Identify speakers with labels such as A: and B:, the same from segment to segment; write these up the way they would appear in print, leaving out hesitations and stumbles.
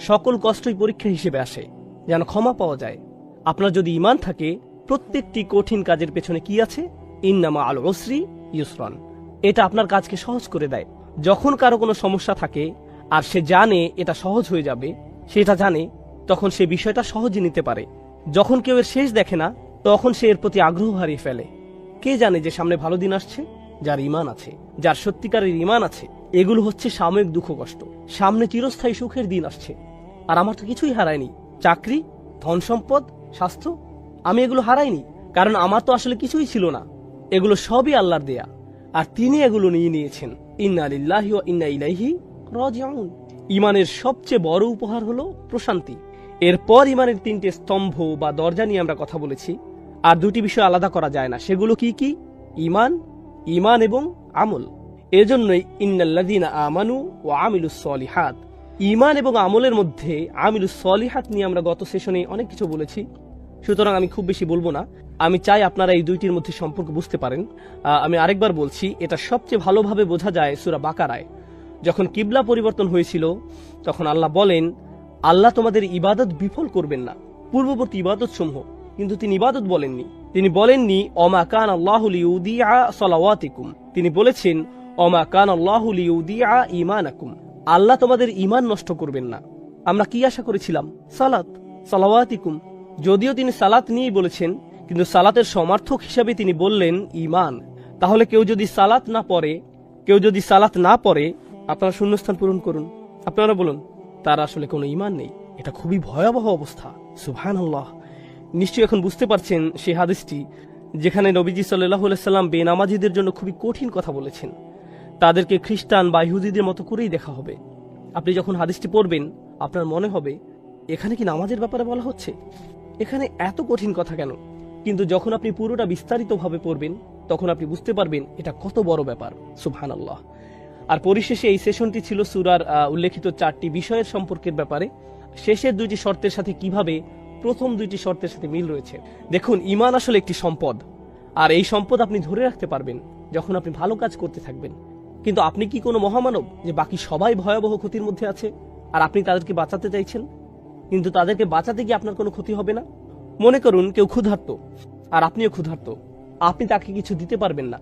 A: সকল কষ্টই পরীক্ষা হিসেবে আসে, যেন ক্ষমা পাওয়া যায়। আপনার যদি ঈমান থাকে, প্রত্যেকটি কঠিন কাজের পেছনে কি আছে? ইন্নামা আল উসরি ইউসরান। এটা আপনার কাজকে সহজ করে দেয়। যখন কারো কোনো সমস্যা থাকে আর সে জানে এটা সহজ হয়ে যাবে, সেটা জানে, তখন সে বিষয়টা সহজে নিতে পারে। যখন কেউ এর শেষ দেখে না, তখন সে এর প্রতি আগ্রহ হারিয়ে ফেলে। কে জানে যে সামনে ভালো দিন আসছে? যার ঈমান আছে, যার সত্যিকারের ঈমান আছে। এগুলো হচ্ছে সাময়িক দুঃখ কষ্ট, সামনে চিরস্থায়ী সুখের দিন আসছে। আর আমার তো কিছুই হারায়নি। চাকরি, ধন সম্পদ, স্বাস্থ্য, আমি এগুলো হারাইনি, কারণ আমার তো আসলে কিছুই ছিল না। এগুলো সবই আল্লাহর দেয়া, আর তিনি এগুলো নিয়ে নিয়েছেন। ইন্না লিল্লাহি ওয়া ইন্না ইলাইহি রাজিউন। ঈমানের সবচেয়ে বড় উপহার হলো প্রশান্তি। এরপর ঈমানের 3টে স্তম্ভ বা দরজা নিয়ে আমরা কথা বলেছি, আর 2টি বিষয় আলাদা করা যায় না। সেগুলো কি কি? ঈমান, ঈমান এবং আমল। এজন্যই ইন্নাল্লাযীনা আমানু ওয়া আমিলুস সলিহাত। ঈমান এবং আমলের মধ্যে আমিলুস সলিহাত নিয়ে আমরা গত সেশনে অনেক কিছু বলেছি, সুতরাং আমি খুব বেশি বলবো না। আমি চাই আপনারা এই 2টির মধ্যে সম্পর্ক বুঝতে পারেন। আমি আরেকবার বলছি, এটা সবচেয়ে ভালোভাবে বোঝা যায় সূরা বাকারায়। যখন কিবলা পরিবর্তন হয়েছিল, তখন আল্লাহ বলেন, আল্লাহ তোমাদের ইবাদত বিফল করবেন না, পূর্ববর্তী ইবাদত সমূহ। কিন্তু তিনি ইবাদত বলেননি। তিনি বলেননি অমা কান আল্লাহু লিউদিআ সালাওয়াতিকুম। তিনি বলেছেন অমা কান আল্লাহু লিউদিআ ঈমানাকুম। আল্লাহ তোমাদের ঈমান নষ্ট করবেন না। আমরা কি আশা করেছিলাম? সালাত, সালাওয়াতিকুম। যদিও তিনি সালাত নিয়েই বলেছেন, কিন্তু সালাতের সমার্থক হিসাবে তিনি বললেন ঈমান। তাহলে কেউ যদি সালাত না পড়ে, আপনারা শূন্যস্থান পূরণ করুন। আপনারা বলুন, তার আসলে কোনো ঈমান নেই। এটা খুবই ভয়াবহ অবস্থা। সুবহানাল্লাহ। নিশ্চয়ই এখন বুঝতে পারছেন সেই হাদিসটি, যেখানে নবীজি সাল্লাল্লাহু আলাইহি সাল্লাম বেনামাজিদের জন্য খুবই কঠিন কথা বলেছেন। তাদেরকে খ্রিস্টান বা ইহুদিদের মতো করেই দেখা হবে। আপনি যখন হাদিসটি পড়বেন, আপনার মনে হবে এখানে কি নামাজের ব্যাপারে বলা হচ্ছে? এখানে এত কঠিন কথা কেন? কিন্তু যখন আপনি পুরোটা বিস্তারিতভাবে পড়বেন, তখন আপনি বুঝতে পারবেন এটা কত বড় ব্যাপার। সুবহানাল্লাহ। আর পরিশেষে এই সেশনটি ছিল সূরার উল্লেখিত 4টি বিষয়ের সম্পর্কের ব্যাপারে। শেষের 2টি শর্তের সাথে কিভাবে প্রথম 2টি শর্তের সাথে মিল রয়েছে। দেখুন, ঈমান আসলে একটি সম্পদ, আর এই সম্পদ আপনি ধরে রাখতে পারবেন যখন আপনি ভালো কাজ করতে থাকবেন। কিন্তু আপনি কি কোনো মহামানব যে বাকি সবাই ভয়াবহ ক্ষতির মধ্যে আছে, আর আপনি তাদেরকে বাঁচাতে চাইছেন? কিন্তু তাদেরকে বাঁচাতে গিয়ে আপনার কোনো ক্ষতি হবে না। মনে করুন কেউ ক্ষুধার্ত, আর আপনিও ক্ষুধার্ত। আপনি তাকে কিছু দিতে পারবেন না,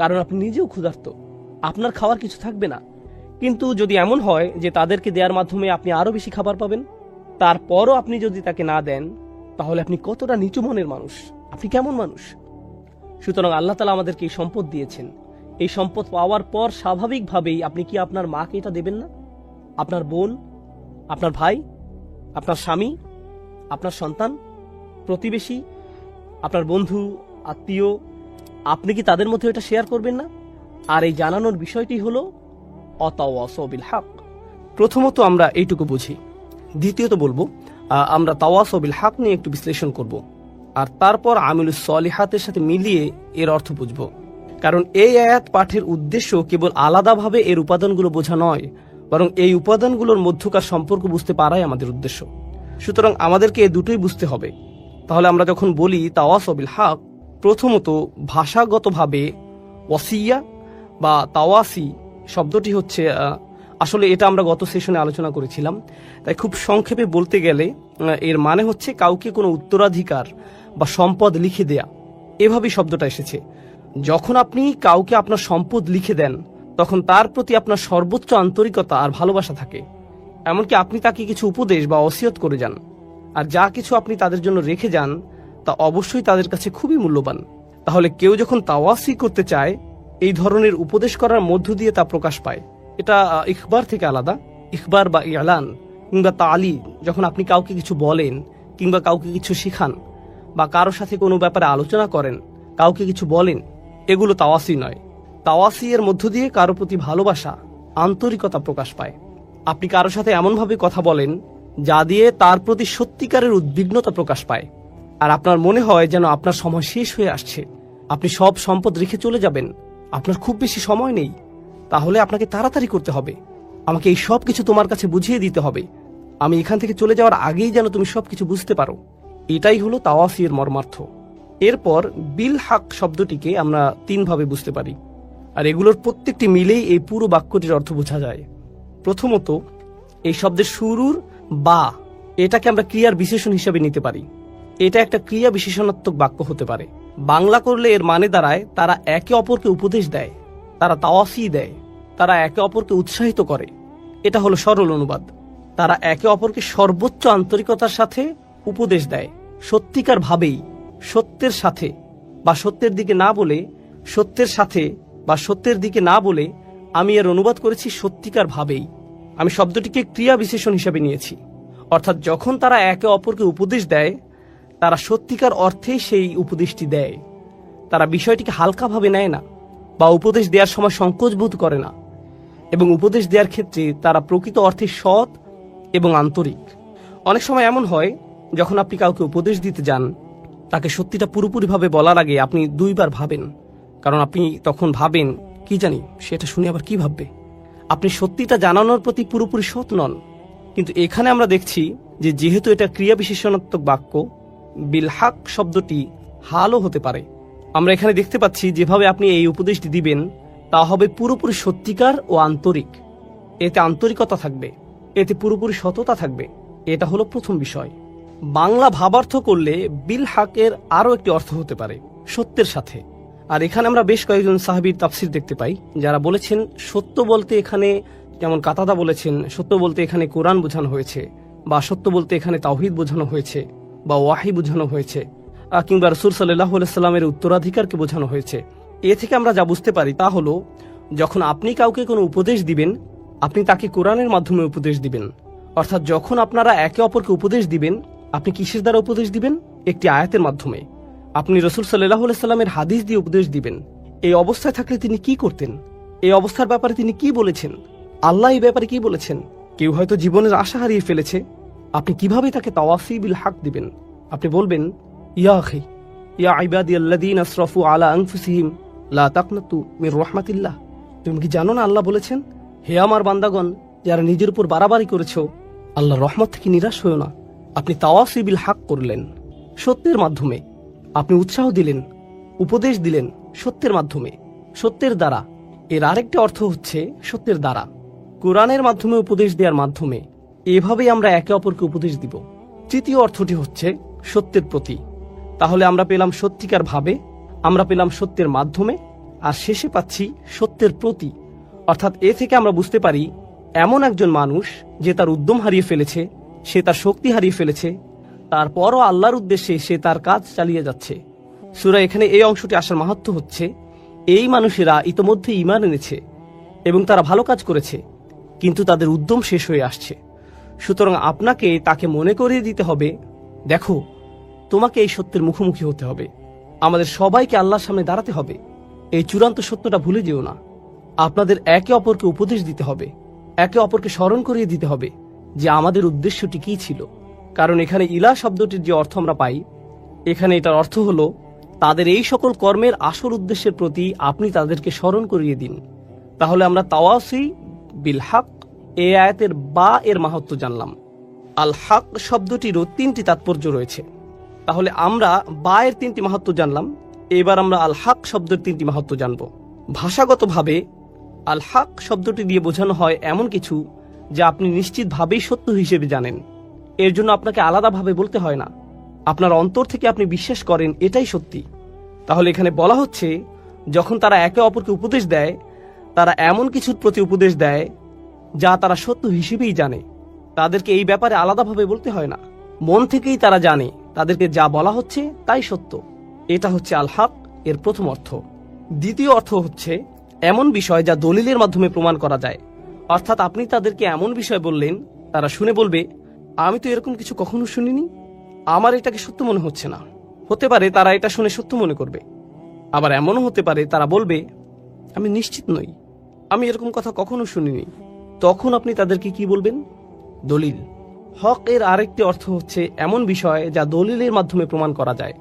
A: কারণ আপনি নিজেও ক্ষুধার্ত। আপনার খাওয়ার কিছু থাকবে না। কিন্তু যদি এমন হয় যে তাদেরকে দেওয়ার মাধ্যমে আপনি আরো বেশি খাবার পাবেন, তারপরও আপনি যদি তাকে না দেন, তাহলে আপনি কতটা নিচু মনের মানুষ, আপনি কেমন মানুষ? সুতরাং আল্লাহ তাআলা আমাদেরকে এই সম্পদ দিয়েছেন। এই সম্পদ পাওয়ার পর স্বাভাবিকভাবেই আপনি কি আপনার মাকে এটা দেবেন না? আপনার বোন, আপনার ভাই, আপনার স্বামী, আপনার সন্তান, প্রতিবেশী, আপনার বন্ধু, আত্মীয়, আপনি কি তাদের মধ্যে এটা শেয়ার করবেন না? আর এই জানানোর বিষয়টি হলো অতাওয়াসাউ বিল হক। প্রথমত আমরা এইটুকু বুঝি। দ্বিতীয়ত বলবো, আমরা তাওয়াসাউ বিল হক নিয়ে একটু বিশ্লেষণ করব, আর তারপর আমিলুস সলিহাতের সাথে মিলিয়ে এর অর্থ বুঝব। কারণ এই আয়াত পাঠের উদ্দেশ্য কেবল আলাদাভাবে এর উপাদানগুলো বোঝা নয়, বরং এই উপাদানগুলোর মধ্যকার সম্পর্ক বুঝতে পারাই আমাদের উদ্দেশ্য। সুতরাং আমাদেরকে এই দুটোই বুঝতে হবে। তাহলে আমরা যখন বলি তাওয়াসাউ বিল হক, প্রথমত ভাষাগতভাবে ওয়াসিয়া বা তাওয়াসি শব্দটি হচ্ছে, আসলে এটা আমরা গত সেশনে আলোচনা করেছিলাম, তাই খুব সংক্ষেপে বলতে গেলে এর মানে হচ্ছে কাউকে কোনো উত্তরাধিকার বা সম্পদ লিখে দেয়া। এভাবেই শব্দটা এসেছে। যখন আপনি কাউকে আপনার সম্পদ লিখে দেন, তখন তার প্রতি আপনার সর্বোচ্চ আন্তরিকতা আর ভালোবাসা থাকে। এমনকি আপনি তাকে কিছু উপদেশ বা ওসিয়ত করে যান, আর যা কিছু আপনি তাদের জন্য রেখে যান তা অবশ্যই তাদের কাছে খুবই মূল্যবান। তাহলে কেউ যখন তাওয়াসি করতে চায়, এই ধরনের উপদেশ করার মধ্য দিয়ে তা প্রকাশ পায়। এটা ইখবার থেকে আলাদা। ইখবার বা ইলান কিংবা তালি, যখন আপনি কাউকে কিছু বলেন কিংবা কাউকে কিছু শিখান বা কারোর সাথে কোনো ব্যাপারে আলোচনা করেন, কাউকে কিছু বলেন, এগুলো তাওয়াসি নয়। তাওয়াসি এর মধ্য দিয়ে কারো প্রতি ভালোবাসা, আন্তরিকতা প্রকাশ পায়। আপনি কারোর সাথে এমনভাবে কথা বলেন যা দিয়ে তার প্রতি সত্যিকারের উদ্বিগ্নতা প্রকাশ পায়, আর আপনার মনে হয় যেন আপনার সময় শেষ হয়ে আসছে, আপনি সব সম্পদ রেখে চলে যাবেন, আপনার খুব বেশি সময় নেই, তাহলে আপনাকে তাড়াতাড়ি করতে হবে, আমাকে এই সব কিছু তোমার কাছে বুঝিয়ে দিতে হবে, আমি এখান থেকে চলে যাওয়ার আগেই যেন তুমি সবকিছু বুঝতে পারো। এটাই হলো তাওয়াসি এর মর্মার্থ। এরপর বিল হক শব্দটিকে আমরা 3 ভাবে বুঝতে পারি, আর এগুলোর প্রত্যেকটি মিলেই এই পুরো বাক্যটির অর্থ বোঝা যায়। প্রথমত, এই শব্দের শুরুর বা এটাকে আমরা ক্রিয়ার বিশেষণ হিসেবে নিতে পারি। এটা একটা ক্রিয়া বিশেষণাত্মক বাক্য হতে পারে। বাংলা করলে এর মানে দাঁড়ায় তারা একে অপরকে উপদেশ দেয়, তারা তাওয়াসি দেয়, তারা একে অপরকে উৎসাহিত করে। এটা হলো সরল অনুবাদ। তারা একে অপরকে সর্বোচ্চ আন্তরিকতার সাথে উপদেশ দেয়, সত্যিকার ভাবেই, সত্যের সাথে বা সত্যের দিকে না বলে, সত্যের সাথে বা সত্যের দিকে না বলে আমি এর অনুবাদ করেছি সত্যিকার ভাবেই। আমি শব্দটিকে ক্রিয়া বিশেষণ হিসেবে নিয়েছি। অর্থাৎ যখন তারা একে অপরকে উপদেশ দেয়, তারা সত্যিকার অর্থে সেই উপদেশটি দেয়। তারা বিষয়টিকে হালকাভাবে নেয় না বা উপদেশ দেওয়ার সময় সংকোচ বোধ করে না, এবং উপদেশ দেওয়ার ক্ষেত্রে তারা প্রকৃত অর্থে সৎ এবং আন্তরিক। অনেক সময় এমন হয়, যখন আপনি কাউকে উপদেশ দিতে যান, তাকে সত্যিটা পুরোপুরিভাবে বলার আগে আপনি দুইবার ভাবেন, কারণ আপনি তখন ভাবেন কি জানি সেটা শুনে আবার কি ভাববে। আপনি সত্যিটা জানানোর প্রতি পুরোপুরি সৎ নন। কিন্তু এখানে আমরা দেখছি যে যেহেতু এটা ক্রিয়া বিশেষণাত্মক বাক্য, বিলহাক শব্দটি হালও হতে পারে। আমরা এখানে দেখতে পাচ্ছি যেভাবে আপনি এই উপদেশটি দিবেন তা হবে পুরোপুরি সত্যিকার ও আন্তরিক। এতে আন্তরিকতা থাকবে, এতে পুরোপুরি সততা থাকবে। এটা হলো প্রথম বিষয়। বাংলা ভাবার্থ করলে বিলহাকের আরও একটি অর্থ হতে পারে সত্যের সাথে। আর এখানে আমরা বেশ কয়েকজন সাহাবীর তাফসির দেখতে পাই যারা বলেছেন সত্য বলতে এখানে, যেমন কাতাদা বলেছেন সত্য বলতে এখানে কোরআন বোঝানো হয়েছে, বা সত্য বলতে এখানে তাওহীদ বোঝানো হয়েছে, বা ওয়াহি বোঝানো হয়েছে, কিংবা রাসূল সাল্লাল্লাহু আলাইহি সাল্লামের উত্তরাধিকারকে বোঝানো হয়েছে। এ থেকে আমরা যা বুঝতে পারি তা হলো, যখন আপনি কাউকে কোনো উপদেশ দিবেন, আপনি তাকে কোরআনের মাধ্যমে উপদেশ দিবেন। অর্থাৎ যখন আপনারা একে অপরকে উপদেশ দিবেন, আপনি কিসের দ্বারা উপদেশ দিবেন? একটি আয়াতের মাধ্যমে। আপনি রাসূল সাল্লাল্লাহু আলাইহি সাল্লামের হাদিস দিয়ে উপদেশ দিবেন। এই অবস্থায় থাকলে তিনি কি করতেন? এই অবস্থার ব্যাপারে তিনি কি বলেছেন? আল্লাহ এই ব্যাপারে কি বলেছেন? কেউ হয়তো জীবনের আশা হারিয়ে ফেলেছে, আপনি কিভাবে তাকে তাওয়াসি বিল হক দিবেন? আপনি বলবেন, ইয়া আখি ইয়া ইবাদিয়াল্লাযীনা আসরাফু আলা আনফুসিহিম লা তাকনাতু মির রাহমাতিল্লাহ। তুমি কি জানো না আল্লাহ বলেছেন, হে আমার বান্দাগণ যারা নিজের উপর বাড়াবাড়ি করেছো, আল্লাহর রহমত থেকে নিরাশ হয়ো না। আপনি তাওয়াসি বিল হক করলেন সত্যের মাধ্যমে। আপনি উৎসাহ দিলেন, উপদেশ দিলেন সত্যের মাধ্যমে, সত্যের দ্বারা। এর আরেকটি অর্থ হচ্ছে সত্যের দ্বারা, কোরআনের মাধ্যমে উপদেশ দেওয়ার মাধ্যমে। এভাবেই আমরা একে অপরকে উপদেশ দিব। তৃতীয় অর্থটি হচ্ছে সত্যের প্রতি। তাহলে আমরা পেলাম সত্যিকার ভাবে, আমরা পেলাম সত্যের মাধ্যমে, আর শেষে পাচ্ছি সত্যের প্রতি। অর্থাৎ এ থেকে আমরা বুঝতে পারি এমন একজন মানুষ যে তার উদ্যম হারিয়ে ফেলেছে, সে তার শক্তি হারিয়ে ফেলেছে, তারপরও আল্লাহর উদ্দেশ্যে সে তার কাজ চালিয়ে যাচ্ছে। সূরা এখানে এই অংশটি আসার মাহাত্ম্য হচ্ছে, এই মানুষেরা ইতোমধ্যে ঈমান এনেছে এবং তারা ভালো কাজ করেছে, কিন্তু তাদের উদ্যম শেষ হয়ে আসছে। সুতরাং আপনাকে তাকে মনে করিয়ে দিতে হবে, দেখো তোমাকে এই সত্যের মুখোমুখি হতে হবে, আমাদের সবাইকে আল্লাহর সামনে দাঁড়াতে হবে। এই চূড়ান্ত সত্যটা ভুলে যেও না। আপনাদের একে অপরকে উপদেশ দিতে হবে, একে অপরকে স্মরণ করিয়ে দিতে হবে যে আমাদের উদ্দেশ্যটি কী ছিল। কারণ এখানে ইলাহ শব্দটির যে অর্থ আমরা পাই, এখানে এটার অর্থ হলো তাদের এই সকল কর্মের আসল উদ্দেশ্যের প্রতি আপনি তাদেরকে স্মরণ করিয়ে দিন। তাহলে আমরা তাওয়াসি বিল হক এই আয়াতের বা এর মাহাত্ম্য জানলাম। আল হক শব্দটিরও তিনটি তাৎপর্য রয়েছে। তাহলে আমরা বা এর তিনটি মাহাত্ম্য জানলাম, এবার আমরা আল হক শব্দের তিনটি মাহাত্ম্য জানব। ভাষাগতভাবে আল হক শব্দটি দিয়ে বোঝানো হয় এমন কিছু যা আপনি নিশ্চিতভাবেই সত্য হিসেবে জানেন। এর জন্য আপনাকে আলাদাভাবে বলতে হয় না, আপনার অন্তর থেকে আপনি বিশ্বাস করেন এটাই সত্যি। তাহলে এখানে বলা হচ্ছে, যখন তারা একে অপরকে উপদেশ দেয়, তারা এমন কিছুর প্রতি উপদেশ দেয় যা তারা সত্য হিসেবেই জানে। তাদেরকে এই ব্যাপারে আলাদাভাবে বলতে হয় না, মন থেকেই তারা জানে তাদেরকে যা বলা হচ্ছে তাই সত্য। এটা হচ্ছে আল হক এর প্রথম অর্থ। দ্বিতীয় অর্থ হচ্ছে এমন বিষয় যা দলিলের মাধ্যমে প্রমাণ করা যায়। অর্থাৎ আপনি তাদেরকে এমন বিষয় বললেন, তারা শুনে বলবে, আমি তো এরকম কিছু কখনো শুনিনি, আমার এটাকে সত্য মনে হচ্ছে না। হতে পারে তারা এটা শুনে সত্য মনে করবে, আবার এমনও হতে পারে তারা বলবে, আমি নিশ্চিত নই, আমি এরকম কথা কখনো শুনিনি। তখন আপনি তাদেরকে কি বলবেন? দলিল। হক এর আরেকটি অর্থ হচ্ছে এমন বিষয় যা দলিলের মাধ্যমে প্রমাণ করা যায়,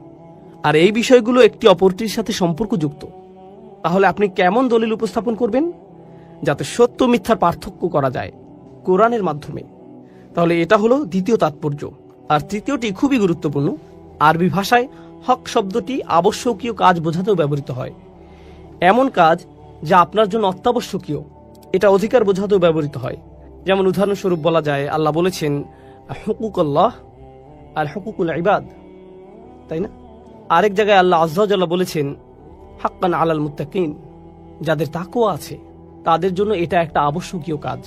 A: আর এই বিষয়গুলো একটি অপরটির সাথে সম্পর্কযুক্ত। তাহলে আপনি কেমন দলিল উপস্থাপন করবেন? যাতে সত্য মিথ্যার পার্থক্য করা যায়, কোরআনের মাধ্যমে। তাহলে এটা হলো দ্বিতীয় তাৎপর্য। আর তৃতীয়টি খুবই গুরুত্বপূর্ণ। আরবি ভাষায় হক শব্দটি আবশ্যকীয় কাজ বোঝাতেও ব্যবহৃত হয়। এমন কাজ যা আপনার জন্য অত্যাবশ্যকীয়, এটা অধিকার বোঝাতেও ব্যবহৃত হয়। যেমন উদাহরণস্বরূপ বলা যায়, আল্লাহ বলেছেন, হুকুক আল্লাহ আর হুকুকুল ইবাদ, তাই না? আরেক জায়গায় আল্লাহ আযজা ওয়া জাল্লা বলেছেন হাক্কান আলাল মুত্তাকিন, যাদের তাকওয়া আছে তাদের জন্য এটা একটা আবশ্যকীয় কাজ।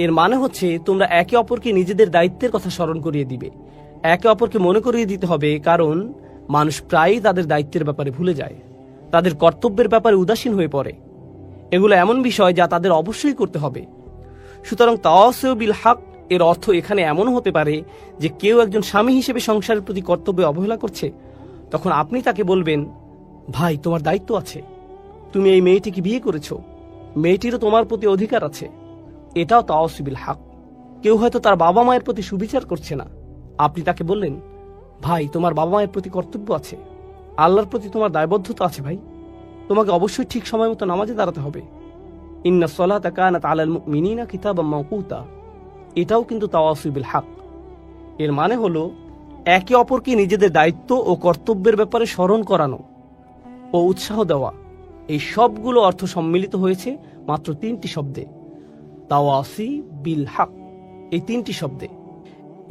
A: এর মানে হচ্ছে তোমরা একে অপরকে নিজেদের দায়িত্বের কথা স্মরণ করিয়ে দিবে, একে অপরকে মনে করিয়ে দিতে হবে, কারণ মানুষ প্রায়ই তাদের দায়িত্বের ব্যাপারে ভুলে যায়, তাদের কর্তব্যের ব্যাপারে উদাসীন হয়ে পড়ে। এগুলো এমন বিষয় যা তাদের অবশ্যই করতে হবে। সুতরাং তাওয়াসিউ বিল হক এর অর্থ এখানে এমন হতে পারে যে কেউ একজন স্বামী হিসেবে সংসারের প্রতি কর্তব্যে অবহেলা করছে, তখন আপনি তাকে বলবেন, ভাই তোমার দায়িত্ব আছে, তুমি এই মেয়েটিকে বিয়ে করেছো, মেয়েটিরও তোমার প্রতি অধিকার আছে। এটাও তাওয়াসিউ বিল হক। কেউ হয়তো তার বাবা মায়ের প্রতি সুবিচার করছে না, আপনি তাকে বললেন, ভাই তোমার বাবা মায়ের প্রতি কর্তব্য আছে, আল্লাহর প্রতি তোমার দায়বদ্ধতা আছে ভাই, তোমাকে অবশ্যই ঠিক সময় মতো নামাজে দাঁড়াতে হবে। ইন্নাস সালাতা কানাত আলাল মুমিনিনা কিতাবাম মাওকুতা, এটাও কিন্তু তাওয়াসিউ বিল হক। এর মানে হলো একে অপরকে নিজেদের দায়িত্ব ও কর্তব্যের ব্যাপারে স্মরণ করানো ও উৎসাহ দেওয়া। এই সবগুলো অর্থ সম্মিলিত হয়েছে মাত্র 3টি শব্দে, তাওয়াসি বিল হক। এই 3টি শব্দে,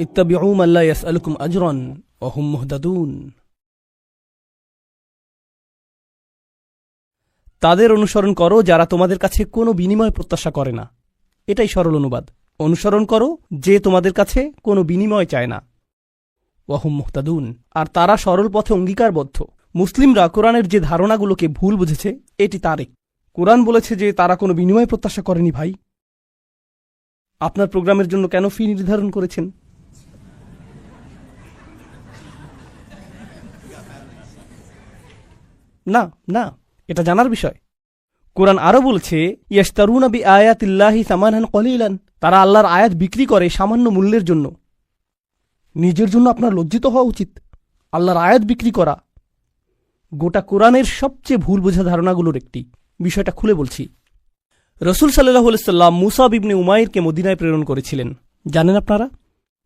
A: ইত্তাবিউ মান লা ইয়াসআলুকুম আজরান ওয়া হুম মুহতাদুন। তাদের অনুসরণ করো যারা তোমাদের কাছে কোনো বিনিময় প্রত্যাশা করে না। এটাই সরল অনুবাদ। অনুসরণ করো যে তোমাদের কাছে কোনো বিনিময় চায় না। ওয়া হুম মুহতাদুন, আর তারা সরল পথে অঙ্গীকারবদ্ধ। মুসলিমরা কোরআনের যে ধারণাগুলোকে ভুল বুঝেছে এটি তারই। কোরআন বলেছে যে তারা কোনো বিনিময় প্রত্যাশা করেনি। ভাই, আপনার প্রোগ্রামের জন্য কেন ফি নির্ধারণ করেছেন? না না, এটা জানার বিষয়। কোরআন আরো বলছে, ইয়াশতারুনা বিআয়াতিল্লাহি সামানান কলিলান, তারা আল্লাহর আয়াত বিক্রি করে সামান্য মূল্যের জন্য। নিজের জন্য আপনার লজ্জিত হওয়া উচিত। আল্লাহর আয়াত বিক্রি করা গোটা কোরআনের সবচেয়ে ভুল বোঝা ধারণাগুলোর একটি। বিষয়টা খুলে বলছি। রসুল সাল্লাল্লাহু আলাইহি সাল্লাম মুসাব ইবনে উমাইরকে মদিনায় প্রেরণ করেছিলেন। জানেন আপনারা,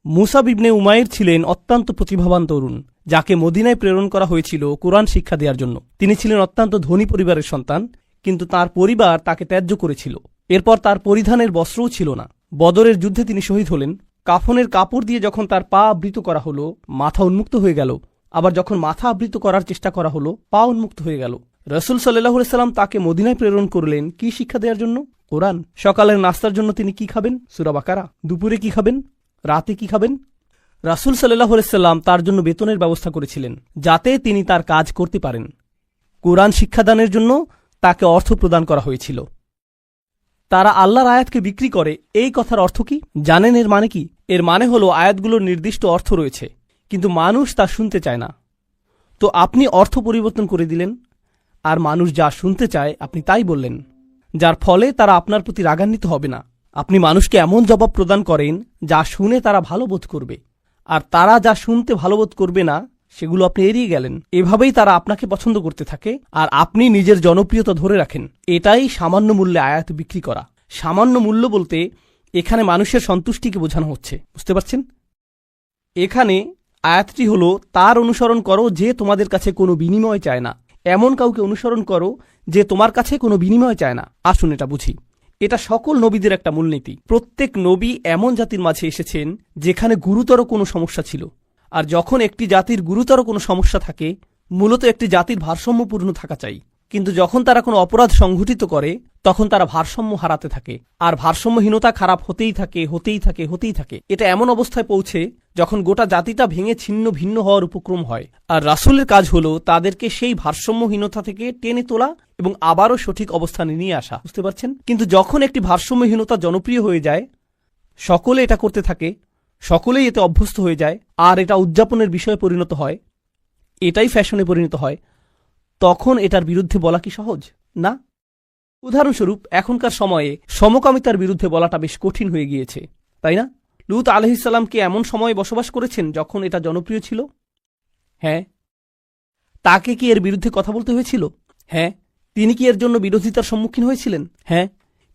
A: মুসাব ইবনে উমাইর ছিলেন অত্যন্ত প্রতিভাবান তরুণ, যাকে মদিনায় প্রেরণ করা হয়েছিল কোরআন শিক্ষা দেওয়ার জন্য। তিনি ছিলেন অত্যন্ত ধনী পরিবারের সন্তান, কিন্তু তার পরিবার তাকে ত্যায্য করেছিল। এরপর তার পরিধানের বস্ত্রও ছিল না। বদরের যুদ্ধে তিনি শহীদ হলেন। কাফনের কাপড় দিয়ে যখন তার পা আবৃত করা হলো, মাথা উন্মুক্ত হয়ে গেল। আবার যখন মাথা আবৃত করার চেষ্টা করা হলো, পা উন্মুক্ত হয়ে গেল। রসুল সাল্লাল্লাহু আলাইহি সাল্লাম তাকে মদিনায় প্রেরণ করলেন কি শিক্ষা দেওয়ার জন্য? কোরআন। সকালের নাস্তার জন্য তিনি কি খাবেন? সূরা বাকারা। দুপুরে কি খাবেন? রাতে কি খাবেন? রাসূল সাল্লাল্লাহু আলাইহি সাল্লাম তার জন্য বেতনের ব্যবস্থা করেছিলেন, যাতে তিনি তার কাজ করতে পারেন। কোরআন শিক্ষাদানের জন্য তাকে অর্থ প্রদান করা হয়েছিল। তারা আল্লাহর আয়াতকে বিক্রি করে, এই কথার অর্থ কি জানেন? এর মানে কি? এর মানে হলো আয়াতগুলোর নির্দিষ্ট অর্থ রয়েছে, কিন্তু মানুষ তা শুনতে চায় না। তো আপনি অর্থ পরিবর্তন করে দিলেন, আর মানুষ যা শুনতে চায় আপনি তাই বললেন, যার ফলে তারা আপনার প্রতি রাগান্বিত হবে না। আপনি মানুষকে এমন জবাব প্রদান করেন যা শুনে তারা ভালো বোধ করবে, আর তারা যা শুনতে ভালো বোধ করবে না সেগুলো আপনি এড়িয়ে গেলেন। এভাবেই তারা আপনাকে পছন্দ করতে থাকে, আর আপনি নিজের জনপ্রিয়তা ধরে রাখেন। এটাই সামান্য মূল্যে আয়াত বিক্রি করা। সামান্য মূল্য বলতে এখানে মানুষের সন্তুষ্টিকে বোঝানো হচ্ছে, বুঝতে পারছেন? এখানে আয়াতটি হলো, তার অনুসরণ করো যে তোমাদের কাছে কোনো বিনিময় চায় না। এমন কাউকে অনুসরণ করো যে তোমার কাছে কোনো বিনিময় চায় না। আসুন এটা বুঝি। এটা সকল নবীদের একটা মূলনীতি। প্রত্যেক নবী এমন জাতির মাঝে এসেছেন যেখানে গুরুতর কোনো সমস্যা ছিল, আর যখন একটি জাতির গুরুতর কোনো সমস্যা থাকে, মূলত একটি জাতির ভারসাম্যপূর্ণ থাকা চাই। কিন্তু যখন তারা কোনো অপরাধ সংঘটিত করে, তখন তারা ভারসাম্য হারাতে থাকে, আর ভারসাম্যহীনতা খারাপ হতেই থাকে, হতেই থাকে, হতেই থাকে। এটা এমন অবস্থায় পৌঁছে যখন গোটা জাতিটা ভেঙে ছিন্ন ভিন্ন হওয়ার উপক্রম হয়। আর রাসূলের কাজ হলো তাদেরকে সেই ভারসাম্যহীনতা থেকে টেনে তোলা এবং আবারও সঠিক অবস্থানে নিয়ে আসা, বুঝতে পারছেন? কিন্তু যখন একটি ভারসাম্যহীনতা জনপ্রিয় হয়ে যায়, সকলে এটা করতে থাকে, সকলেই এতে অভ্যস্ত হয়ে যায়, আর এটা উদযাপনের বিষয়ে পরিণত হয়, এটাই ফ্যাশনে পরিণত হয়, তখন এটার বিরুদ্ধে বলা কি সহজ? না। উদাহরণস্বরূপ, এখনকার সময়ে সমকামিতার বিরুদ্ধে বলাটা বেশ কঠিন হয়ে গিয়েছে, তাই না? লূত আলাইহিস সালাম কি এমন সময়ে বসবাস করেছেন যখন এটা জনপ্রিয় ছিল? হ্যাঁ। তাকে কি এর বিরুদ্ধে কথা বলতে হয়েছিল? হ্যাঁ। তিনি কি এর জন্য বিরোধিতার সম্মুখীন হয়েছিলেন? হ্যাঁ।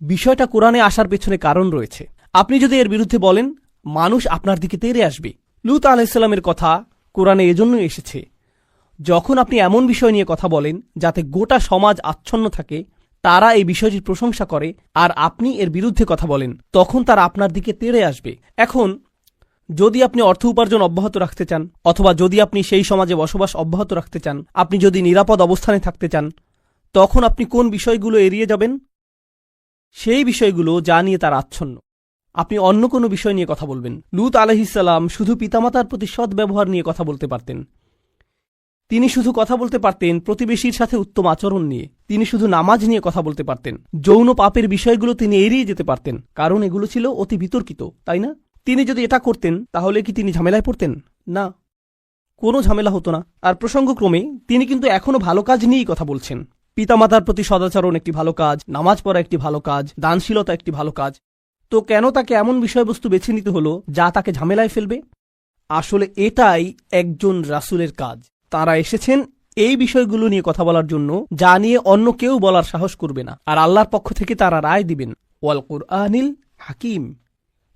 A: বিষয়টা কোরআনে আসার পেছনে কারণ রয়েছে। আপনি যদি এর বিরুদ্ধে বলেন, মানুষ আপনার দিকে তেড়ে আসবে। লূত আলাইহিস সালামের কথা কোরআনে এজন্যই এসেছে। যখন আপনি এমন বিষয় নিয়ে কথা বলেন যাতে গোটা সমাজ আচ্ছন্ন থাকে, তারা এই বিষয়টির প্রশংসা করে, আর আপনি এর বিরুদ্ধে কথা বলেন, তখন তারা আপনার দিকে তেড়ে আসবে। এখন যদি আপনি অর্থ উপার্জন অব্যাহত রাখতে চান, অথবা যদি আপনি সেই সমাজে বসবাস অব্যাহত রাখতে চান, আপনি যদি নিরাপদ অবস্থানে থাকতে চান, তখন আপনি কোন বিষয়গুলো এড়িয়ে যাবেন? সেই বিষয়গুলো যা নিয়ে তার আচ্ছন্ন। আপনি অন্য কোনো বিষয় নিয়ে কথা বলবেন। লূত আলাইহিসসালাম শুধু পিতামাতার প্রতি সৎ ব্যবহার নিয়ে কথা বলতে পারতেন। তিনি শুধু কথা বলতে পারতেন প্রতিবেশীর সাথে উত্তম আচরণ নিয়ে। তিনি শুধু নামাজ নিয়ে কথা বলতে পারতেন। যৌন পাপের বিষয়গুলো তিনি এড়িয়ে যেতে পারতেন, কারণ এগুলো ছিল অতি বিতর্কিত, তাই না? তিনি যদি এটা করতেন তাহলে কি তিনি ঝামেলায় পড়তেন? না, কোনো ঝামেলা হতো না। আর প্রসঙ্গক্রমে তিনি কিন্তু এখনো ভালো কাজ নিয়েই কথা বলছেন। পিতামাতার প্রতি সদাচরণ একটি ভালো কাজ, নামাজ পড়া একটি ভালো কাজ, দানশীলতা একটি ভালো কাজ। তো কেন তাকে এমন বিষয়বস্তু বেছে নিতে হলো যা তাকে ঝামেলায় ফেলবে? আসলে এটাই একজন রাসূলের কাজ। তারা এসেছেন এই বিষয়গুলো নিয়ে কথা বলার জন্য যা নিয়ে অন্য কেউ বলার সাহস করবে না। আর আল্লাহর পক্ষ থেকে তারা রায় দিবেন। ওয়াল কুরআনিল হাকিম।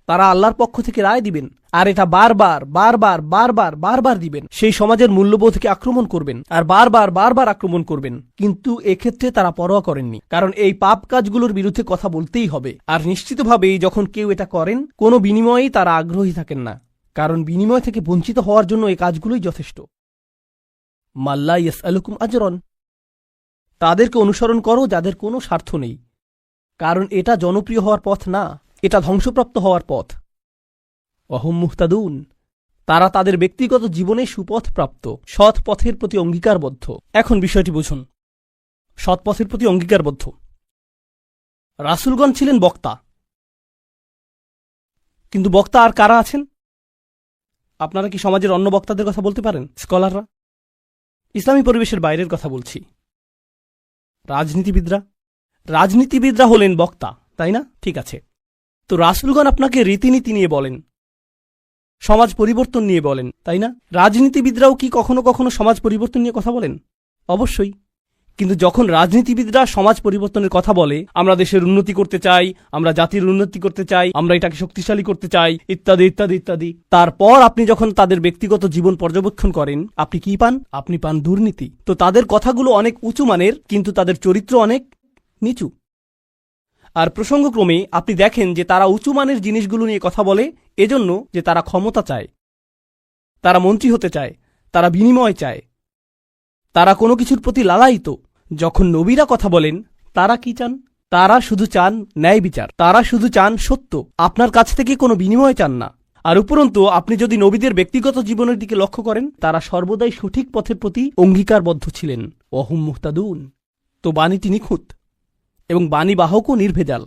A: তারা আল্লাহর পক্ষ থেকে রায় দিবেন, আর এটা বারবার বারবার বারবার বারবার দিবেন। সেই সমাজের মূল্যবোধকে আক্রমণ করবেন, আর বারবার বারবার আক্রমণ করবেন। কিন্তু এক্ষেত্রে তারা পরোয়া করেননি, কারণ এই পাপ কাজগুলোর বিরুদ্ধে কথা বলতেই হবে। আর নিশ্চিতভাবেই যখন কেউ এটা করেন, কোনো বিনিময়েই তারা আগ্রহী থাকেন না, কারণ বিনিময় থেকে বঞ্চিত হওয়ার জন্য এই কাজগুলোই যথেষ্ট। মাল্লা ইয়াসআলুকুম আজরন। তাদেরকে অনুসরণ করো যাদের কোনো স্বার্থ নেই, কারণ এটা জনপ্রিয় হওয়ার পথ না, এটা ধ্বংসপ্রাপ্ত হওয়ার পথ। অহম মুহতাদুন। তারা তাদের ব্যক্তিগত জীবনে সুপথ প্রাপ্ত, সৎ পথের প্রতি অঙ্গীকারবদ্ধ। এখন বিষয়টি বুঝুন। সৎ পথের প্রতি অঙ্গীকারবদ্ধ। রাসূলগণ ছিলেন বক্তা, কিন্তু বক্তা আর কারা আছেন? আপনারা কি সমাজের অন্য বক্তাদের কথা বলতে পারেন? স্কলাররা। ইসলামী পরিবেশের বাইরের কথা বলছি। রাজনীতিবিদরা। রাজনীতিবিদরা হলেন বক্তা, তাই না? ঠিক আছে। তো রাসূলগণ আপনাকে রীতিনীতি নিয়ে বলেন, সমাজ পরিবর্তন নিয়ে বলেন, তাই না? রাজনীতিবিদরাও কি কখনো কখনো সমাজ পরিবর্তন নিয়ে কথা বলেন? অবশ্যই। কিন্তু যখন রাজনীতিবিদরা সমাজ পরিবর্তনের কথা বলে, আমরা দেশের উন্নতি করতে চাই, আমরা জাতির উন্নতি করতে চাই, আমরা এটাকে শক্তিশালী করতে চাই, ইত্যাদি ইত্যাদি ইত্যাদি, তারপর আপনি যখন তাদের ব্যক্তিগত জীবন পর্যবেক্ষণ করেন, আপনি কি পান? আপনি পান দুর্নীতি। তো তাদের কথাগুলো অনেক উঁচু মানের, কিন্তু তাদের চরিত্র অনেক নিচু। আর প্রসঙ্গক্রমে আপনি দেখেন যে তারা উঁচু মানের জিনিসগুলো নিয়ে কথা বলে এজন্য যে তারা ক্ষমতা চায়, তারা মন্ত্রী হতে চায়, তারা বিনিময় চায়, তারা কোনো কিছুর প্রতি লালায়িত। যখন নবীরা কথা বলেন, তারা কি চান? তারা শুধু চান ন্যায় বিচার, তারা শুধু চান সত্য, আপনার কাছ থেকে কোনো বিনিময় চান না। আর উপরন্তু আপনি যদি নবীদের ব্যক্তিগত জীবনের দিকে লক্ষ্য করেন, তারা সর্বদাই সঠিক পথের প্রতি অঙ্গীকারবদ্ধ ছিলেন। ওয়াহুম মুহতাদুন। তো বাণীটি নিখুঁত এবং বাণীবাহকও নির্ভেজাল।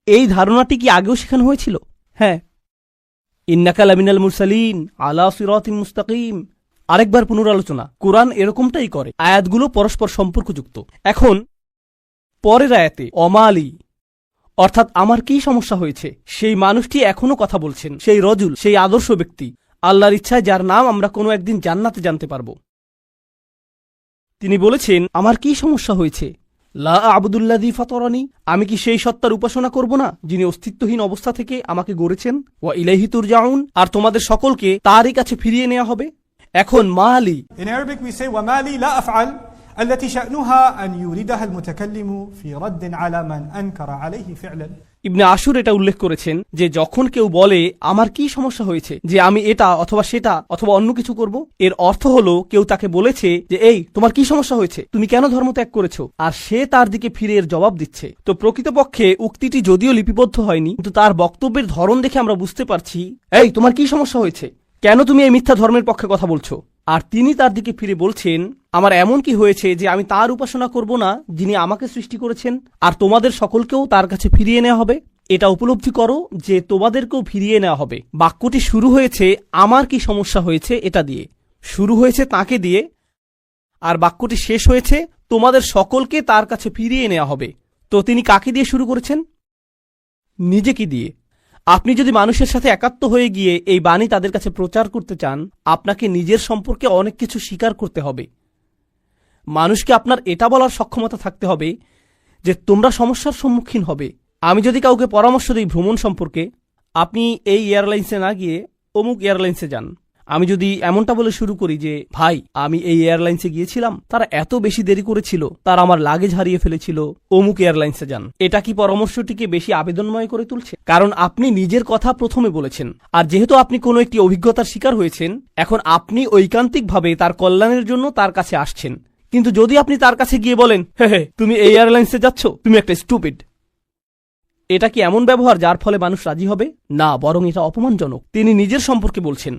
A: এই ধারণাটি কি আগেও শেখানো হয়েছিল? হ্যাঁ। ইন্নাকা লামিনাল মুরসালিন আলা সিরাতিম মুস্তাকিম। আরেকবার পুনরালোচনা। কোরআন এরকমটাই করে, আয়াতগুলো পরস্পর সম্পর্কযুক্ত। এখন পরের আয়াতে অমালি, অর্থাৎ আমার কি সমস্যা হয়েছে, সেই মানুষটি এখনো কথা বলছেন, সেই রজুল, সেই আদর্শ ব্যক্তি, আল্লাহর ইচ্ছায় যার নাম আমরা কোনো একদিন জান্নাতে জানতে পারব। তিনি বলেছেন, আমার কি সমস্যা হয়েছে? লা আবুদুল্লাযী ফাতারানি। আমি কি সেই সত্তার উপাসনা করব না যিনি অস্তিত্বহীন অবস্থা থেকে আমাকে গড়েছেন? ওয়া ইলাইহি তুরজাউন। আর তোমাদের সকলকে তারই কাছে ফিরিয়ে নেওয়া হবে। এখন মালি।
B: In Arabic we say wa mali la af'al التي شأنها أن يوردها المتكلم في رد على من أنكر عليه فعلا.
A: ইবনে আশুর এটা উল্লেখ করেছেন যে যখন কেউ বলে আমার কি সমস্যা হয়েছে যে আমি এটা অথবা সেটা অথবা অন্য কিছু করব, এর অর্থ হলো কেউ তাকে বলেছে যে এই তোমার কি সমস্যা হয়েছে, তুমি কেন ধর্ম ত্যাগ করেছো, আর সে তার দিকে ফিরে এর জবাব দিচ্ছে। তো প্রকৃতপক্ষে উক্তিটি যদিও লিপিবদ্ধ হয়নি, কিন্তু তার বক্তব্যের ধরন দেখে আমরা বুঝতে পারছি এই তোমার কি সমস্যা হয়েছে, কেন তুমি এই মিথ্যা ধর্মের পক্ষে কথা বলছো। আর তিনি তার দিকে ফিরে বলছেন আমার এমন কি হয়েছে যে আমি তার উপাসনা করব না যিনি আমাকে সৃষ্টি করেছেন, আর তোমাদের সকলকেও তার কাছে ফিরিয়ে নেওয়া হবে। এটা উপলব্ধি করো যে তোমাদেরকেও ফিরিয়ে নেওয়া হবে। বাক্যটি শুরু হয়েছে আমার কি সমস্যা হয়েছে এটা দিয়ে, শুরু হয়েছে তাকে দিয়ে, আর বাক্যটি শেষ হয়েছে তোমাদের সকলকে তার কাছে ফিরিয়ে নেওয়া হবে। তো তিনি কাকে দিয়ে শুরু করেছেন? নিজেকে দিয়ে। আপনি যদি মানুষের সাথে একাত্ম হয়ে গিয়ে এই বাণী তাদের কাছে প্রচার করতে চান, আপনাকে নিজের সম্পর্কে অনেক কিছু স্বীকার করতে হবে। মানুষকে আপনার এটা বলার সক্ষমতা থাকতে হবে যে তোমরা সমস্যার সম্মুখীন হবে। আমি যদি কাউকে পরামর্শ দিই ভ্রমণ সম্পর্কে, আপনি এই এয়ারলাইন্সে না গিয়ে অমুক এয়ারলাইন্সে যান, আমি যদি এমনটা বলে শুরু করি যে ভাই আমি এই এয়ারলাইন্সে গিয়েছিলাম, তারা এত বেশি দেরি করেছিল, তারা আমার লাগেজ হারিয়ে ফেলেছিল, অমুক এয়ারলাইন্সে যান, এটা কি পরামর্শটিকে বেশি আবেদনময় করে তুলছে? কারণ আপনি নিজের কথা প্রথমে বলেছেন, আর যেহেতু আপনি কোনো একটি অভিজ্ঞতার শিকার হয়েছেন, এখন আপনি ঐকান্তিকভাবে তার কল্যাণের জন্য তার কাছে আসছেন। কিন্তু যদি আপনি তার কাছে গিয়ে বলেন, হে তুমি এই এয়ারলাইন্সে যাচ্ছ, তুমি একটা স্টুপিড, এটা কি এমন ব্যবহার যার ফলে মানুষ রাজি হবে? না, বরং এটা অপমানজনক। তিনি নিজের সম্পর্কে বলছেন,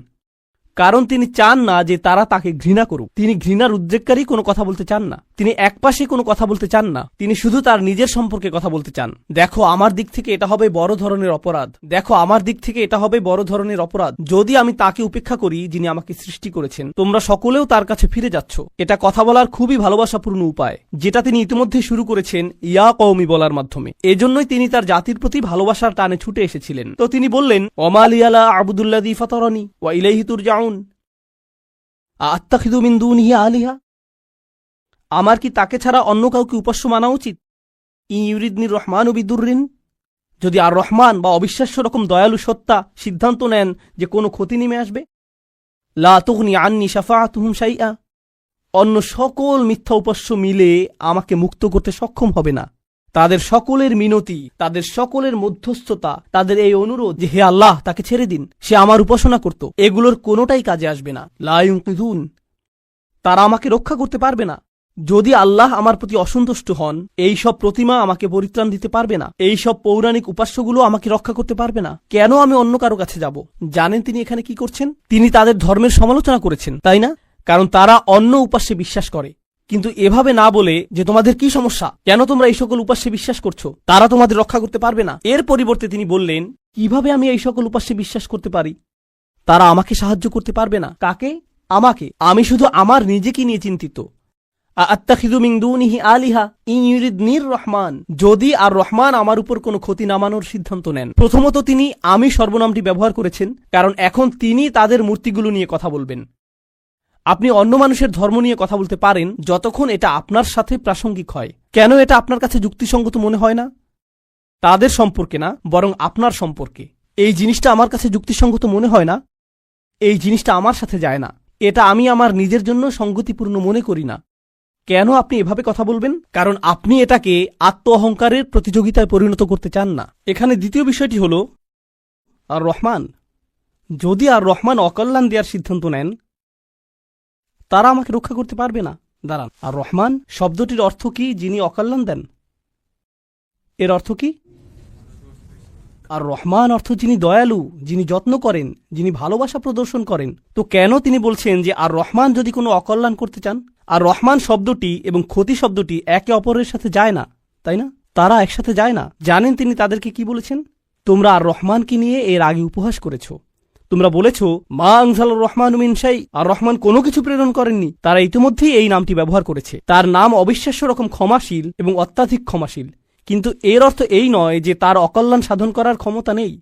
A: কারণ তিনি চান না যে তারা তাকে ঘৃণা করুক। তিনি ঘৃণার উদ্রেককারী কোনো কথা বলতে চান না, তিনি একপাশে কোনো কথা বলতে চান না, তিনি শুধু তার নিজের সম্পর্কে কথা বলতে চান। দেখো আমার দিক থেকে এটা হবে বড় ধরনের অপরাধ, দেখো আমার দিক থেকে এটা হবে বড় ধরনের অপরাধ যদি আমি তাকে উপেক্ষা করি যিনি আমাকে সৃষ্টি করেছেন। তোমরা সকলেও তার কাছে ফিরে যাচ্ছ। এটা কথা বলার খুবই ভালোবাসাপূর্ণ উপায়, যেটা তিনি ইতিমধ্যে শুরু করেছেন ইয়া কওমি বলার মাধ্যমে। এজন্যই তিনি তার জাতির প্রতি ভালোবাসার টানে ছুটে এসেছিলেন। তো তিনি বললেন, ওমা লিয়ালা আবুদুল্লাযী ফাতারানি ওয়া ইলাইহি তুরজাউন আত্তাখিযু মিন দুনিহি আলিহা, আমার কি তাকে ছাড়া অন্য কাউকে উপাস্য মানা উচিত? ইউরিদনির রহমান ও বিদুরিন, যদি আর রহমান বা অবিশ্বাস্য রকম দয়ালু সত্তা সিদ্ধান্ত নেন যে কোনো ক্ষতি নেমে আসবে, লা তুগনি আন্নি শাফাআতুহুম শাইআ, অন্য সকল মিথ্যা উপাস্য মিলে আমাকে মুক্ত করতে সক্ষম হবে না। তাদের সকলের মিনতি, তাদের সকলের মধ্যস্থতা, তাদের এই অনুরোধ যে হে আল্লাহ তাকে ছেড়ে দিন, সে আমার উপাসনা করত, এগুলোর কোনোটাই কাজে আসবে না। লা ইউনকিযুন, তারা আমাকে রক্ষা করতে পারবে না। যদি আল্লাহ আমার প্রতি অসন্তুষ্ট হন, এই সব প্রতিমা আমাকে পরিত্রাণ দিতে পারবে না, এই সব পৌরাণিক উপাস্যগুলো আমাকে রক্ষা করতে পারবে না। কেন আমি অন্য কারো কাছে যাব? জানেন তিনি এখানে কি করছেন? তিনি তাদের ধর্মের সমালোচনা করেছেন, তাই না? কারণ তারা অন্য উপাস্যে বিশ্বাস করে। কিন্তু এভাবে না বলে যে তোমাদের কি সমস্যা, কেন তোমরা এই সকল উপাস্যে বিশ্বাস করছো, তারা তোমাদের রক্ষা করতে পারবে না, এর পরিবর্তে তিনি বললেন, কিভাবে আমি এই সকল উপাস্যে বিশ্বাস করতে পারি? তারা আমাকে সাহায্য করতে পারবে না। কাকে? আমাকে। আমি শুধু আমার নিজেকে নিয়ে চিন্তিত। আত্তাখিযু মিন দুনিহি আলিহা ইন ইউরিদনির রহমান, যদি আর রহমান আমার উপর কোনো ক্ষতি নামানোর সিদ্ধান্ত নেন। প্রথমত তিনি আমি সর্বনামটি ব্যবহার করেছেন, কারণ এখন তিনি তাদের মূর্তিগুলো নিয়ে কথা বলবেন। আপনি অন্য মানুষের ধর্ম নিয়ে কথা বলতে পারেন যতক্ষণ এটা আপনার সাথে প্রাসঙ্গিক হয়। কেন এটা আপনার কাছে যুক্তিসঙ্গত মনে হয় না? তাদের সম্পর্কে না, বরং আপনার সম্পর্কে। এই জিনিসটা আমার কাছে যুক্তিসঙ্গত মনে হয় না, এই জিনিসটা আমার সাথে যায় না, এটা আমি আমার নিজের জন্য সঙ্গতিপূর্ণ মনে করি না। কেন আপনি এভাবে কথা বলবেন? কারণ আপনি এটাকে আত্ম অহংকারের প্রতিযোগিতায় পরিণত করতে চান না। এখানে দ্বিতীয় বিষয়টি হল আর রহমান, যদি আর রহমান অকল্যাণ দেওয়ার সিদ্ধান্ত নেন, তারা আমাকে রক্ষা করতে পারবে না। দাঁড়ান, আর রহমান শব্দটির অর্থ কি? যিনি অকল্যাণ দেন। এর অর্থ কি? আর রহমান অর্থ যিনি দয়ালু, যিনি যত্ন করেন, যিনি ভালোবাসা প্রদর্শন করেন। তো কেন তিনি বলছেন যে আর রহমান যদি কোনো অকল্যাণ করতে চান? আর রহমান শব্দটি এবং ক্ষতি শব্দটি একে অপরের সাথে যায় না, তাই না? তারা একসাথে যায় না। জানেন তিনি তাদেরকে কি বলেছেন? তোমরা আর রহমানকে নিয়ে এর আগে উপহাস করেছ। তোমরা বলেছ মা আনজালার রহমান মিন শাই, আর রহমান কোনো কিছু প্রেরণ করেননি। তারা ইতিমধ্যেই এই নামটি ব্যবহার করেছে। তার নাম অবিশ্বাস্য রকম ক্ষমাশীল এবং অত্যাধিক ক্ষমাশীল, কিন্তু এর অর্থ এই নয় যে তার অকল্যাণ সাধন করার ক্ষমতা নেই।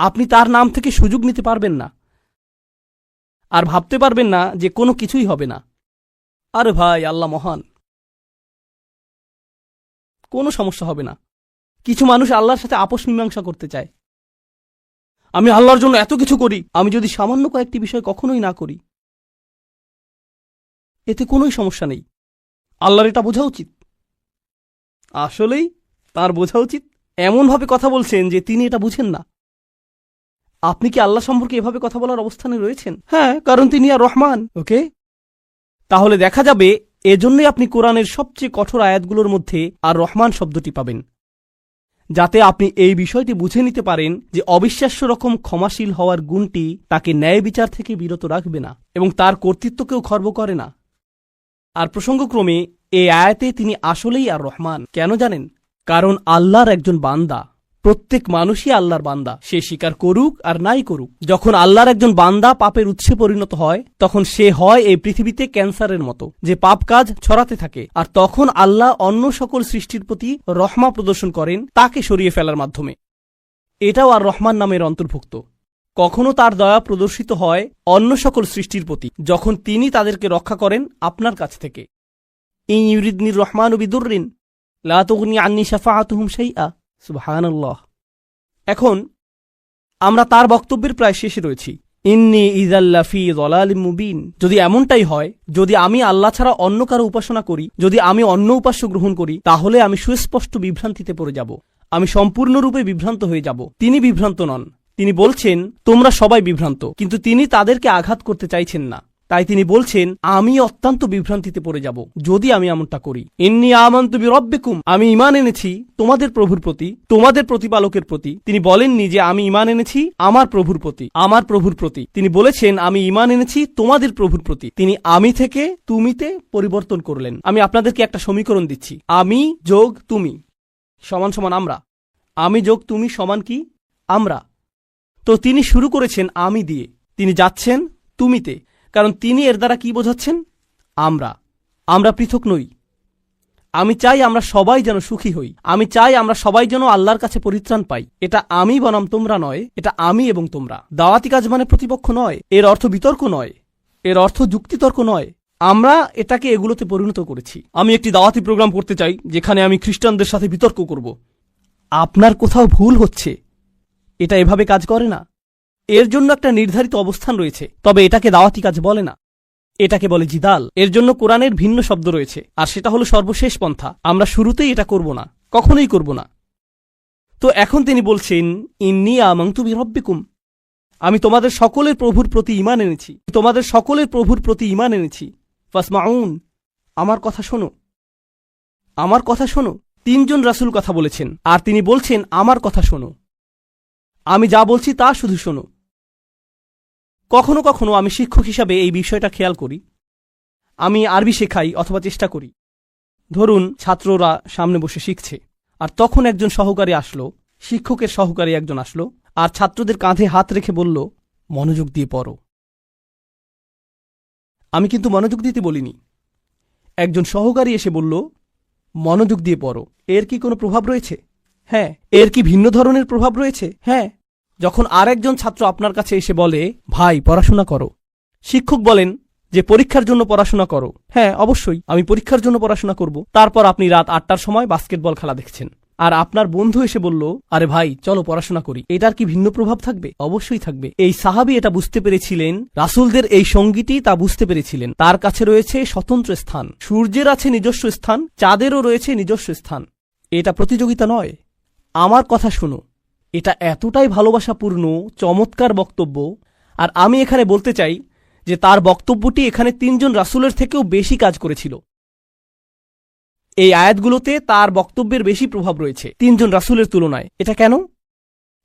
A: আপনি তার নাম থেকে সুযোগ নিতে পারবেন না, আর ভাবতে পারবেন না যে কোনো কিছুই হবে না। আরে ভাই, আল্লাহ মহান, কোনো সমস্যা হবে না। কিছু মানুষ আল্লাহর সাথে আপোষ মীমাংসা করতে চায়। আমি আল্লাহর জন্য এত কিছু করি, আমি যদি সামান্য কয়েকটি বিষয় কখনোই না করি, এতে কোনোই সমস্যা নেই। আল্লাহর এটা বোঝা উচিত। আসলেই তার বোঝা উচিত। এমনভাবে কথা বলছেন যে তিনি এটা বুঝেন না। আপনি কি আল্লাহ সম্পর্কে এভাবে কথা বলার অবস্থানে রয়েছেন? হ্যাঁ, কারণ তিনি আর রহমান। ওকে, তাহলে দেখা যাবে এজন্যই আপনি কোরআনের সবচেয়ে কঠোর আয়াতগুলোর মধ্যে আর রহমান শব্দটি পাবেন, যাতে আপনি এই বিষয়টি বুঝে নিতে পারেন যে অবিশ্বাস্য রকম ক্ষমাশীল হওয়ার গুণটি তাকে ন্যায় বিচার থেকে বিরত রাখবে না এবং তার কর্তৃত্বকেও খর্ব করে না। আর প্রসঙ্গক্রমে এই আয়াতে তিনি আসলেই আর রহমান। কেন জানেন? কারণ আল্লাহর একজন বান্দা, প্রত্যেক মানুষই আল্লাহর বান্দা, সে স্বীকার করুক আর নাই করুক। যখন আল্লাহর একজন বান্দা পাপের উৎসে পরিণত হয়, তখন সে হয় এই পৃথিবীতে ক্যান্সারের মতো, যে পাপ কাজ ছড়াতে থাকে। আর তখন আল্লাহ অন্য সকল সৃষ্টির প্রতি রহমা প্রদর্শন করেন তাকে সরিয়ে ফেলার মাধ্যমে। এটাও আর রহমান নামের অন্তর্ভুক্ত। কখনো তার দয়া প্রদর্শিত হয় অন্য সকল সৃষ্টির প্রতি, যখন তিনি তাদেরকে রক্ষা করেন আপনার কাছ থেকে। ইন ইউরিদনির রহমান বিদুররিন লা তুগনি আন্নি শাফাআতুহুম শাইআ। সুবহানাল্লাহ। এখন আমরা তার বক্তব্যের প্রায় শেষে রয়েছি। ইন্নী ইযাল্লা ফী যালালিম মুবিন। যদি এমনটাই হয়, যদি আমি আল্লাহ ছাড়া অন্য কারো উপাসনা করি, যদি আমি অন্য উপাস্য গ্রহণ করি, তাহলে আমি সুস্পষ্ট বিভ্রান্তিতে পড়ে যাব, আমি সম্পূর্ণরূপে বিভ্রান্ত হয়ে যাব। তিনি বিভ্রান্ত নন, তিনি বলছেন তোমরা সবাই বিভ্রান্ত, কিন্তু তিনি তাদেরকে আঘাত করতে চাইছেন না। তাই তিনি বলছেন আমি অত্যন্ত বিভ্রান্তিতে পড়ে যাব যদি আমি এমনটা করি। ইন্নী আমানতু বিরব্বিকুম, আমি ঈমান এনেছি তোমাদের প্রভুর প্রতি, তোমাদের প্রতিপালকের প্রতি। তিনি বলেননি যে আমি ঈমান এনেছি আমার প্রভুর প্রতি, আমার প্রভুর প্রতি। তিনি বলেছেন আমি ঈমান এনেছি তোমাদের প্রভুর প্রতি। তিনি আমি থেকে তুমিতে পরিবর্তন করলেন। আমি আপনাদেরকে একটা সমীকরণ দিচ্ছি, আমি যোগ তুমি সমান সমান আমরা। আমি যোগ তুমি সমান কি? আমরা। তো তিনি শুরু করেছেন আমি দিয়ে, তিনি যাচ্ছেন তুমিতে, কারণ তিনি এর দ্বারা কি বোঝাচ্ছেন? আমরা পৃথক নই। আমি চাই আমরা সবাই যেন সুখী হই, আমি চাই আমরা সবাই যেন আল্লাহর কাছে পরিত্রাণ পাই। এটা আমি বনাম তোমরা নয়, এটা আমি এবং তোমরা। দাওয়াতি কাজ মানে প্রতিপক্ষ নয়, এর অর্থ বিতর্ক নয়, এর অর্থ যুক্তিতর্ক নয়। আমরা এটাকে এগুলোতে পরিণত করেছি। আমি একটি দাওয়াতি প্রোগ্রাম করতে চাই যেখানে আমি খ্রিস্টানদের সাথে বিতর্ক করব। আপনার কোথাও ভুল হচ্ছে, এটা এভাবে কাজ করে না। এর জন্য একটা নির্ধারিত অবস্থান রয়েছে, তবে এটাকে দাওয়াতি কাজ বলে না, এটাকে বলে জিদাল। এর জন্য কোরআনের ভিন্ন শব্দ রয়েছে, আর সেটা হলো সর্বশেষ পন্থা। আমরা শুরুতেই এটা করব না, কখনোই করব না। তো এখন তিনি বলছেন ইন্নী আমানতু বিরব্বিকুম, আমি তোমাদের সকলের প্রভুর প্রতি ঈমান এনেছি, তোমাদের সকলের প্রভুর প্রতি ঈমান এনেছি। ফাসমাউন, আমার কথা শোনো, আমার কথা শোনো। তিনজন রাসূল কথা বলেছেন, আর তিনি বলছেন আমার কথা শোনো, আমি যা বলছি তা শুধু শোনো। কখনো কখনো আমি শিক্ষক হিসাবে এই বিষয়টা খেয়াল করি। আমি আরবি শেখাই অথবা চেষ্টা করি। ধরুন ছাত্ররা সামনে বসে শিখছে, আর তখন একজন সহকারী আসলো, শিক্ষকের সহকারী একজন আসলো, আর ছাত্রদের কাঁধে হাত রেখে বলল মনোযোগ দিয়ে পড়ো। আমি কিন্তু মনোযোগ দিতে বলিনি। একজন সহকারী এসে বলল মনোযোগ দিয়ে পড়ো। এর কি কোনো প্রভাব রয়েছে? হ্যাঁ। এর কি ভিন্ন ধরনের প্রভাব রয়েছে? হ্যাঁ। যখন আরেকজন ছাত্র আপনার কাছে এসে বলে ভাই পড়াশোনা করো, শিক্ষক বলেন যে পরীক্ষার জন্য পড়াশোনা করো। হ্যাঁ, অবশ্যই আমি পরীক্ষার জন্য পড়াশোনা করব। তারপর আপনি রাত 8টার সময় বাস্কেটবল খেলা দেখছেন, আর আপনার বন্ধু এসে বলল আরে ভাই চলো পড়াশোনা করি। এটার কি ভিন্ন প্রভাব থাকবে? অবশ্যই থাকবে। এই সাহাবী এটা বুঝতে পেরেছিলেন, রাসূলদের এই সঙ্গীটি তা বুঝতে পেরেছিলেন। তার কাছে রয়েছে স্বতন্ত্র স্থান, সূর্যের আছে নিজস্ব স্থান, চাঁদেরও রয়েছে নিজস্ব স্থান। এটা প্রতিযোগিতা নয়। আমার কথা শুনো, এটা এতটাই ভালোবাসাপূর্ণ চমৎকার বক্তব্য। আর আমি এখানে বলতে চাই যে তার বক্তব্যটি এখানে 3 জন রাসূলের থেকেও বেশি কাজ করেছিল। এই আয়াতগুলোতে তার বক্তব্যের বেশি প্রভাব রয়েছে 3 জন রাসূলের তুলনায়। এটা কেন?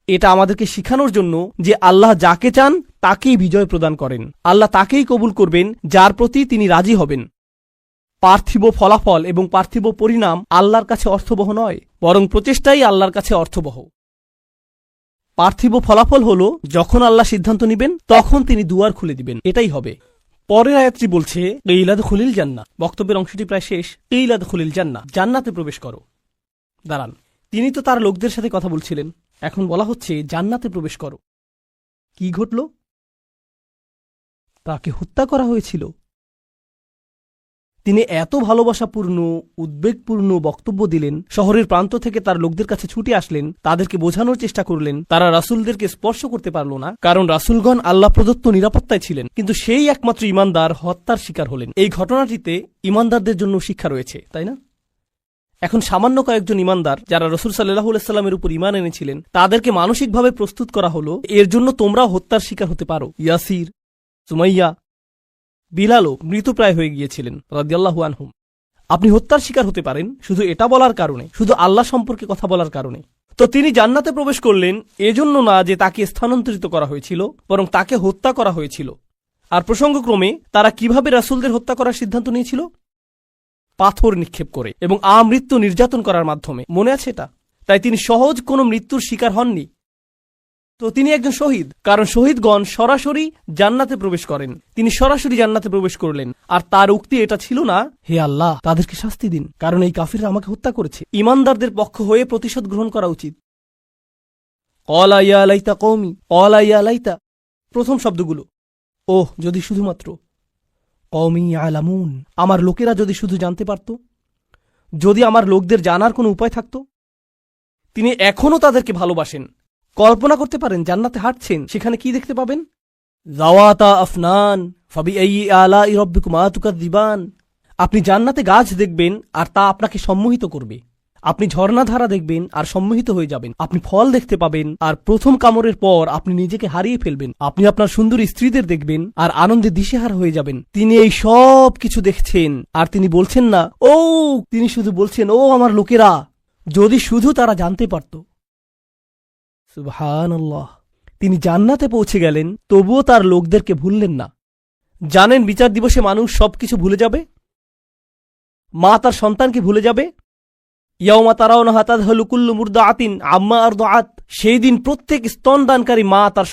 A: এটা আমাদেরকে শিখানোর জন্য যে আল্লাহ যাকে চান তাকেই বিজয় প্রদান করেন, আল্লাহ তাকেই কবুল করবেন যার প্রতি তিনি রাজি হবেন। পার্থিব ফলাফল এবং পার্থিব পরিণাম আল্লাহর কাছে অর্থবহ নয়, বরং প্রচেষ্টাই আল্লাহর কাছে অর্থবহ। পার্থিব ফলাফল হল যখন আল্লাহ সিদ্ধান্ত নেবেন তখন তিনি দুয়ার খুলে দিবেন, এটাই হবে। পরের আয়াতটি বলছে কিলাদখুলিল জান্নাহ। বক্তব্যের অংশটি প্রায় শেষ। কিলাদখুলিল জান্নাহ, জান্নাতে প্রবেশ করো। দাঁড়ান, তিনি তো তার লোকদের সাথে কথা বলছিলেন, এখন বলা হচ্ছে জান্নাতে প্রবেশ করো। কি ঘটল? তাকে হত্যা করা হয়েছিল। তিনি এত ভালোবাসাপূর্ণ উদ্বেগপূর্ণ বক্তব্য দিলেন, শহরের প্রান্ত থেকে তার লোকদের কাছে ছুটে আসলেন, তাদেরকে বোঝানোর চেষ্টা করলেন। তারা রাসূলদেরকে স্পর্শ করতে পারল না, কারণ রাসূলগণ আল্লাহ প্রদত্ত নিরাপত্তায় ছিলেন। কিন্তু সেই একমাত্র ঈমানদার হত্যার শিকার হলেন। এই ঘটনাটিতে ঈমানদারদের জন্য শিক্ষা রয়েছে, তাই না? এখন সামান্য কয়েকজন ঈমানদার যারা রাসূল সাল্লাল্লাহু আলাইহি সাল্লামের উপর ঈমান এনেছিলেন, তাদেরকে মানসিকভাবে প্রস্তুত করা হলো এর জন্য তোমরাও হত্যার শিকার হতে পারো। ইয়াসির, সুমাইয়া, বিলালও মৃতপ্রায় হয়ে গিয়েছিলেন রাদিয়াল্লাহু আনহুম। আপনি হত্যার শিকার হতে পারেন শুধু এটা বলার কারণে, শুধু আল্লাহ সম্পর্কে কথা বলার কারণে। তো তিনি জান্নাতে প্রবেশ করলেন এজন্য না যে তাকে স্থানান্তরিত করা হয়েছিল, বরং তাকে হত্যা করা হয়েছিল। আর প্রসঙ্গক্রমে তারা কিভাবে রাসূলদের হত্যা করার সিদ্ধান্ত নিয়েছিল? পাথর নিক্ষেপ করে এবং আমৃত্যু নির্যাতন করার মাধ্যমে। মনে আছে এটা? তাই তিনি সহজ কোনো মৃত্যুর শিকার হননি। তো তিনি একজন শহীদ, কারণ শহীদগণ সরাসরি জান্নাতে প্রবেশ করেন। তিনি সরাসরি জান্নাতে প্রবেশ করলেন। আর তার উক্তি এটা ছিল না হে আল্লাহ তাদেরকে শাস্তি দিন, কারণ এই কাফিররা আমাকে হত্যা করেছে। ঈমানদারদের পক্ষ হয়ে প্রতিশোধ গ্রহণ করা উচিত। ক্বালা ইয়া লাইতা কওমি, ক্বালা ইয়া লাইতা, প্রথম শব্দগুলো ওহ যদি শুধুমাত্র, কওমি ইয়ালামুন, আমার লোকেরা যদি শুধু জানতে পারত, যদি আমার লোকদের জানার কোনো উপায় থাকত। তিনি এখনও তাদেরকে ভালোবাসেন। কল্পনা করতে পারেন জান্নাতে হাঁটছেন, সেখানে কি দেখতে পাবেন? যাওয়াতা আফনান ফাবিআইয়ি আলাই রাব্বিকুমা তুকাযযিবান। আপনি জান্নাতে গাছ দেখবেন আর তা আপনাকে সম্মোহিত করবে। আপনি ঝর্ণাধারা দেখবেন আর সম্মোহিত হয়ে যাবেন। আপনি ফল দেখতে পাবেন আর প্রথম কামড়ের পর আপনি নিজেকে হারিয়ে ফেলবেন। আপনি আপনার সুন্দরী স্ত্রীদের দেখবেন আর আনন্দে দিশেহারা হয়ে যাবেন। তিনি এই সব কিছু দেখছেন আর তিনি বলছেন না ও, তিনি শুধু বলছেন ও আমার লোকেরা, যদি শুধু তারা জানতে পারত। সুবহানাল্লাহ। তিনি জান্নাতে পৌঁছে গেলেন, তবুও তার লোকদেরকে ভুললেন না। জানেন বিচার দিবসে মানুষ সবকিছু ভুলে যাবে। মা তার সন্তানকে ভুলে যাবে। ইয়াউমা তারাউনাহা তাযহালু কুল্লু মুরদিআতিন আম্মা আরদাআত। সেই দিন প্রত্যেক স্তনদানকারী মা তার